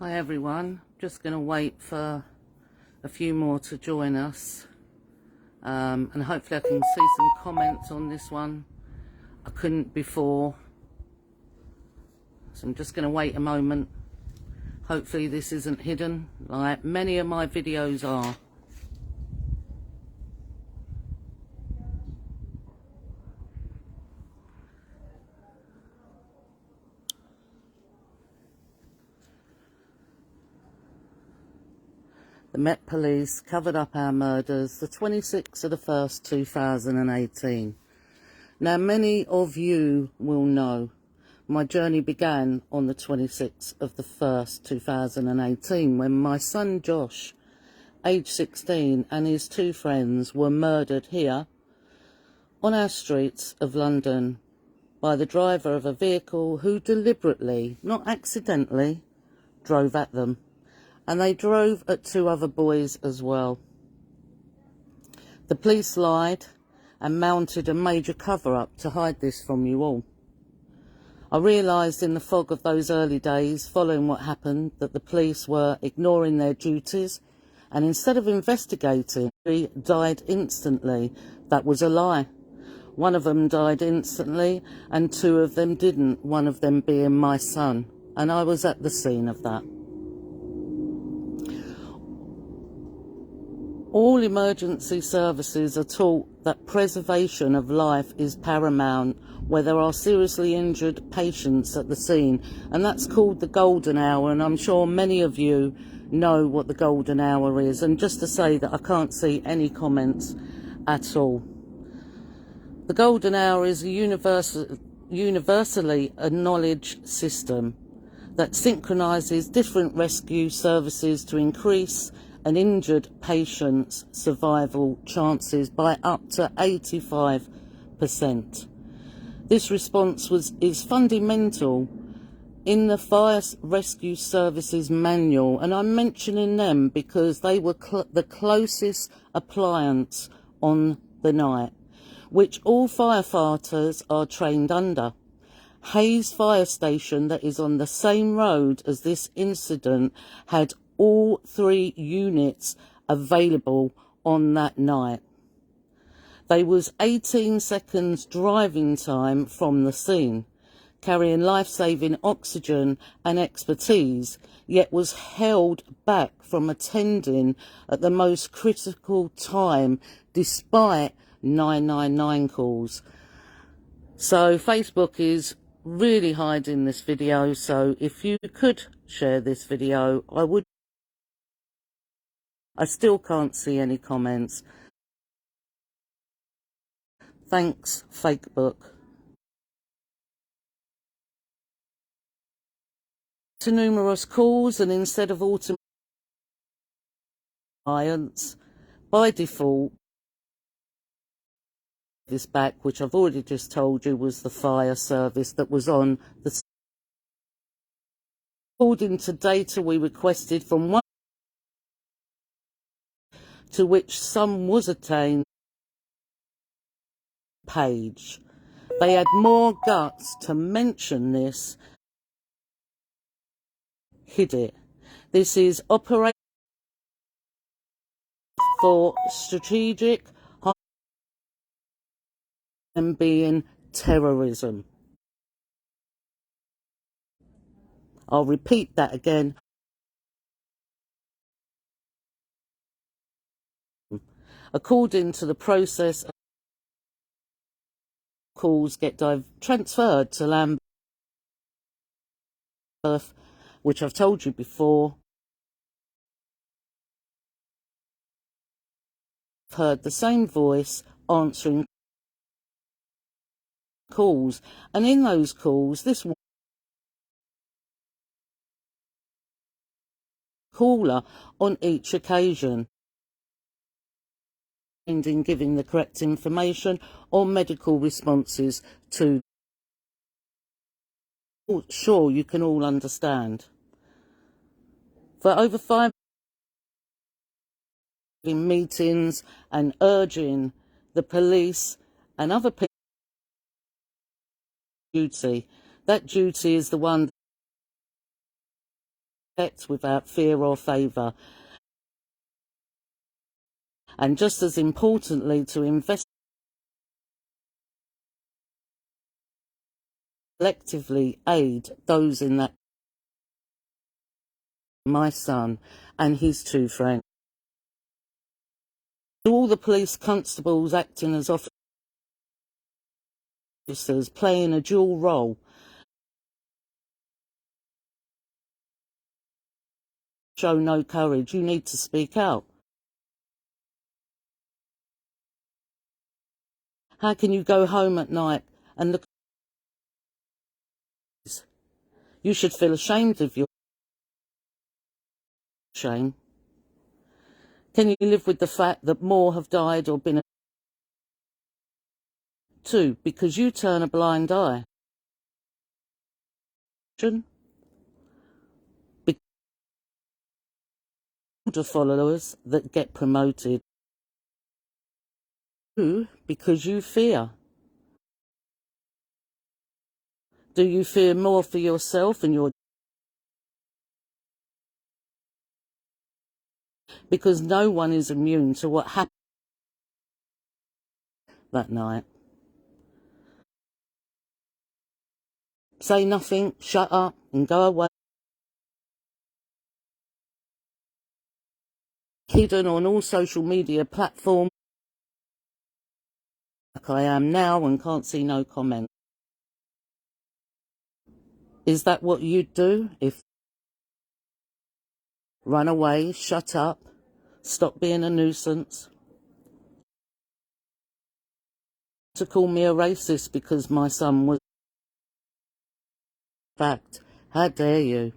Hi everyone, just going to wait for a few more to join us and hopefully I can see some comments on this one. I couldn't before, so I'm just going to wait a moment. Hopefully this isn't hidden like many of my videos are. The Met Police covered up our murders the 26th of the 1st, 2018. Now many of you will know my journey began on the 26th of the 1st, 2018 when my son Josh, age 16, and his two friends were murdered here on our streets of London by the driver of a vehicle who deliberately, not accidentally, drove at them. And they drove at two other boys as well. The police lied and mounted a major cover-up to hide this from you all. I realised in the fog of those early days following what happened that the police were ignoring their duties, and instead of investigating, they died instantly. That was a lie. One of them died instantly and two of them didn't, one of them being my son, and I was at the scene of that. All emergency services are taught that preservation of life is paramount where there are seriously injured patients at the scene, and that's called the golden hour, and I'm sure many of you know what the golden hour is. And just to say that I can't see any comments at all. The golden hour is a universally acknowledged system that synchronises different rescue services to increase an injured patient's survival chances by up to 85%. This response is fundamental in the Fire Rescue Services Manual, and I'm mentioning them because they were the closest appliance on the night, which all firefighters are trained under. Hayes Fire Station, that is on the same road as this incident, had all three units available on that night. There was 18 seconds driving time from the scene, carrying life-saving oxygen and expertise, yet was held back from attending at the most critical time despite 999 calls. So Facebook is really hiding this video, so if you could share this video, I would. I still can't see any comments. Thanks, Facebook. To numerous calls, and instead of automatic clients, by default, this back, which I've already just told you was the fire service that was on the. According to data we requested from one, to which some was attained page. They had more guts to mention this, hid it. This is operation for strategic and being terrorism. I'll repeat that again. According to the process, calls get transferred to Lambeth, which I've told you before. I've heard the same voice answering calls, and in those calls, this caller on each occasion, in giving the correct information or medical responses to. Sure, you can all understand. For over 5 meetings and urging the police and other people duty. That duty is the one without fear or favour. And just as importantly, to invest collectively aid those in that, my son and his two friends. All the police constables acting as officers, playing a dual role. Show no courage, you need to speak out. How can you go home at night and look? You should feel ashamed of your shame. Can you live with the fact that more have died or been? Two, because you turn a blind eye. The followers that get promoted. Two, because you fear. Do you fear more for yourself and your? Because no one is immune to what happened that night. Say nothing, shut up, and go away. Hidden on all social media platforms, like I am now, and can't see no comment. Is that what you'd do if? Run away, shut up, stop being a nuisance? To call me a racist because my son was? Fact, how dare you?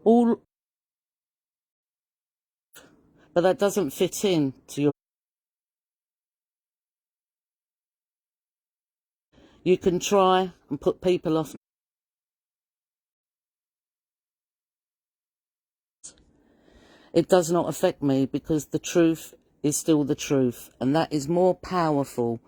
All, but that doesn't fit in to your. You can try and put people off. It does not affect me because the truth is still the truth, and that is more powerful